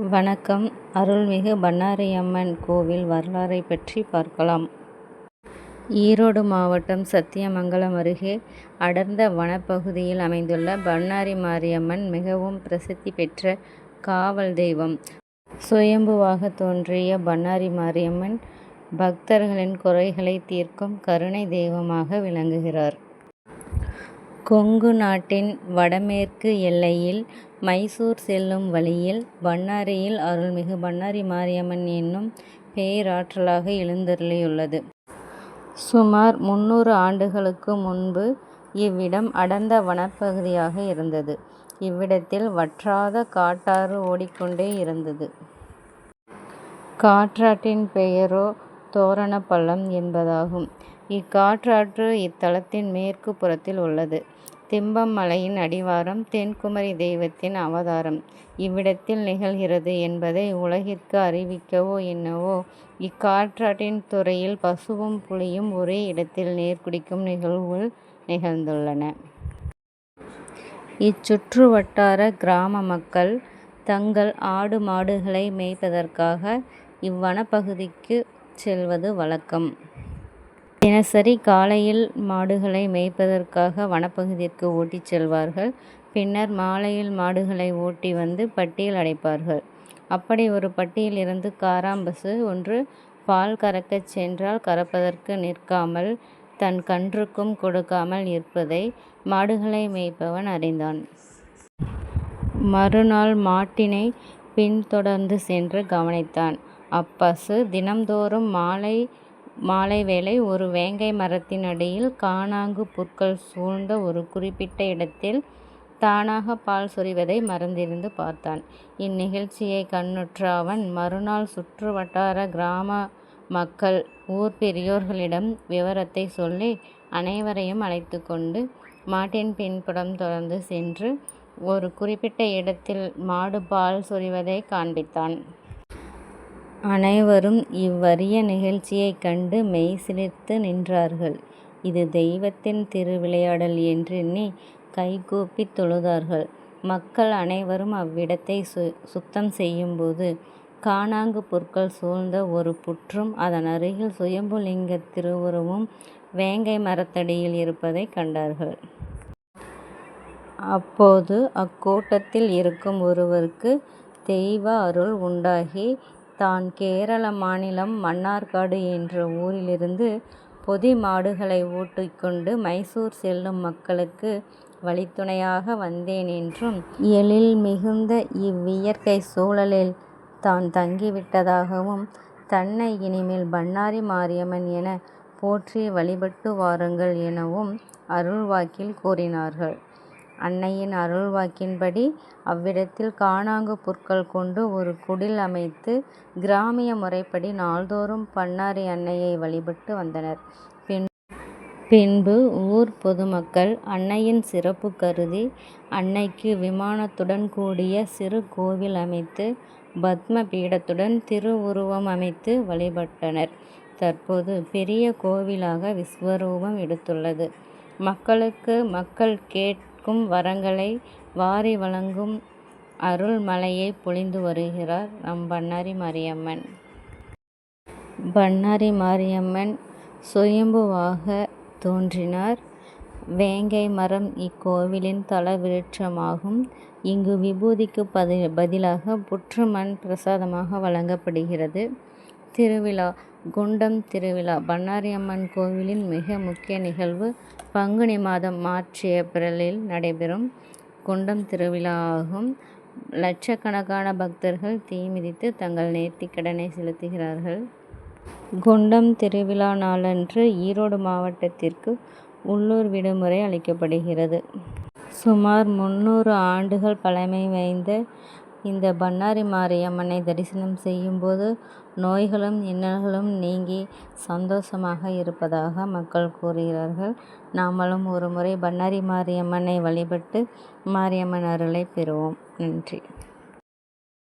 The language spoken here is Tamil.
வணக்கம். அருள்மிகு பண்ணாரியம்மன் கோவில் வரலாறை பற்றி பார்க்கலாம். ஈரோடு மாவட்டம் சத்தியமங்கலம் அருகே அடர்ந்த வனப்பகுதியில் அமைந்துள்ள பண்ணாரி மாரியம்மன் மிகவும் பிரசித்தி பெற்ற காவல் தெய்வம். சுயம்புவாக தோன்றிய பண்ணாரி மாரியம்மன் பக்தர்களின் குறைகளை தீர்க்கும் கருணை தெய்வமாக விளங்குகிறார். கொங்கு நாட்டின் வடமேற்கு எல்லையில் மைசூர் செல்லும் வழியில் பண்ணாரியில் அருள்மிகு பண்ணாரி மாரியம்மன் என்னும் பேராற்றலாக எழுந்தருளியுள்ளது. சுமார் 300 ஆண்டுகளுக்கு முன்பு இவ்விடம் அடர்ந்த வனப்பகுதியாக இருந்தது. இவ்விடத்தில் வற்றாத காட்டாறு ஓடிக்கொண்டே இருந்தது. காற்றாற்றின் பெயரோ தோரணப்பள்ளம் என்பதாகும். இக்காற்றாற்று இத்தலத்தின் மேற்கு புறத்தில் உள்ளது. திம்பம் மலையின் அடிவாரம் தென்குமரி தெய்வத்தின் அவதாரம் இவ்விடத்தில் நிகழ்கிறது என்பதை உலகிற்கு அறிவிக்கவோ என்னவோ இக்காற்றாற்றின் துறையில் பசுவும் புலியும் ஒரே இடத்தில் நீர் குடிக்கும் நிகழ்வுகள் நிகழ்ந்துள்ளன. இச்சுற்று வட்டார கிராம மக்கள் தங்கள் ஆடு மாடுகளை மேய்ப்பதற்காக இவ்வனப்பகுதிக்கு செல்வது வழக்கம். தினசரி காலையில் மாடுகளை மேய்ப்பதற்காக வனப்பகுதிற்கு ஓட்டிச் செல்வார்கள். பின்னர் மாலையில் மாடுகளை ஓட்டி வந்து பட்டியில் அடைப்பார்கள். அப்படி ஒரு பட்டியில் இருந்து காராம்பசு ஒன்று பால் கறக்கச் சென்றால் கறப்பதற்கு நிற்காமல் தன் கன்றுக்கும் கொடுக்காமல் இருப்பதை மாடுகளை மேய்ப்பவன் அறிந்தான். மறுநாள் மாட்டினை பின்தொடர்ந்து சென்று கவனித்தான். அப்பசு தினம்தோறும் மாலை வேளை ஒரு வேங்கை மரத்தின் அடியில் கானாங்கு புற்கள் சூழ்ந்த ஒரு குறிப்பிட்ட இடத்தில் தானாக பால் சொரிவதை மறந்திருந்து பார்த்தான். இந்நிகழ்ச்சியை கண்ணுற்ற அவன் மறுநாள் சுற்று வட்டார கிராம மக்கள் ஊர் பெரியோர்களிடம் விவரத்தை சொல்லி அனைவரையும் அழைத்து கொண்டு மாட்டின் பின்புறம் தொடர்ந்து சென்று ஒரு குறிப்பிட்ட இடத்தில் மாடு பால் சொரிவதை காண்பித்தான். அனைவரும் இவ்வரிய நிகழ்ச்சியைக் கண்டு மெய்சிலிர்த்து நின்றார்கள். இது தெய்வத்தின் திருவிளையாடல் என்றெண்ணி கைகூப்பித் தொழுதார்கள். மக்கள் அனைவரும் அவ்விடத்தை சுத்தம் செய்யும்போது கானாங்கு புற்கள் சூழ்ந்த ஒரு புற்றும் அதன் அருகில் சுயம்புலிங்க திருவுருவும் வேங்கை மரத்தடியில் இருப்பதைக் கண்டார்கள். அப்போது அக்கூட்டத்தில் இருக்கும் ஒருவருக்கு தெய்வ அருள் உண்டாகி தான் கேரள மாநிலம் மன்னார்காடு என்ற ஊரிலிருந்து பொதி மாடுகளை ஓட்டிக்கொண்டு மைசூர் செல்லும் மக்களுக்கு வழித்துணையாக வந்தேன் என்றும் எழில் மிகுந்த இவ்வியற்கை சூழலில் தான் தங்கிவிட்டதாகவும் தன்னை இனிமேல் பண்ணாரி மாரியம்மன் என போற்றி வழிபட்டு வாருங்கள் எனவும் அருள்வாக்கில் கூறினார்கள். அன்னையின் அருள்வாக்கின்படி அவ்விடத்தில் கானாங்கு புற்கள் கொண்டு ஒரு குடில் அமைத்து கிராமிய முறைப்படி நாள்தோறும் பண்ணாரி அன்னையை வழிபட்டு வந்தனர். பின்பு ஊர் பொதுமக்கள் அன்னையின் சிறப்பு கருதி அன்னைக்கு விமானத்துடன் கூடிய சிறு கோவில் அமைத்து பத்ம பீடத்துடன் திருவுருவம் அமைத்து வழிபட்டனர். தற்போது பெரிய கோவிலாக விஸ்வரூபம் எடுத்துள்ளது. மக்கள் கேட்கும் வரங்களை வாரி வழங்கும் அருள் மழையை பொழிந்து வருகிறார் நம் பண்ணாரி மாரியம்மன். பண்ணாரி மாரியம்மன் சுயம்புவாக தோன்றினார். வேங்கை மரம் இக்கோவிலின் தல விருட்சமாகும். இங்கு விபூதிக்கு பதிலாக புற்று மண் பிரசாதமாக வழங்கப்படுகிறது. திருவிழா குண்டம் திருவிழா பண்ணாரியம்மன் கோவிலின் மிக முக்கிய நிகழ்வு பங்குனி மாதம் மார்ச் ஏப்ரலில் நடைபெறும் குண்டம் திருவிழா ஆகும். லட்சக்கணக்கான பக்தர்கள் தீ மிதித்து தங்கள் நேர்த்திக்கடனை செலுத்துகிறார்கள். குண்டம் திருவிழா நாளன்று ஈரோடு மாவட்டத்திற்கு உள்ளூர் விடுமுறை அளிக்கப்படுகிறது. சுமார் 300 ஆண்டுகள் பழமை வாய்ந்த இந்த பண்ணாரி மாரியம்மனை தரிசனம் செய்யும்போது நோய்களும் இன்னல்களும் நீங்கி சந்தோஷமாக இருப்பதாக மக்கள் கூறுகிறார்கள். நாமளும் ஒரு முறை பண்ணாரி மாரியம்மனை வழிபட்டு மாரியம்மன் அருளை பெறுவோம். நன்றி.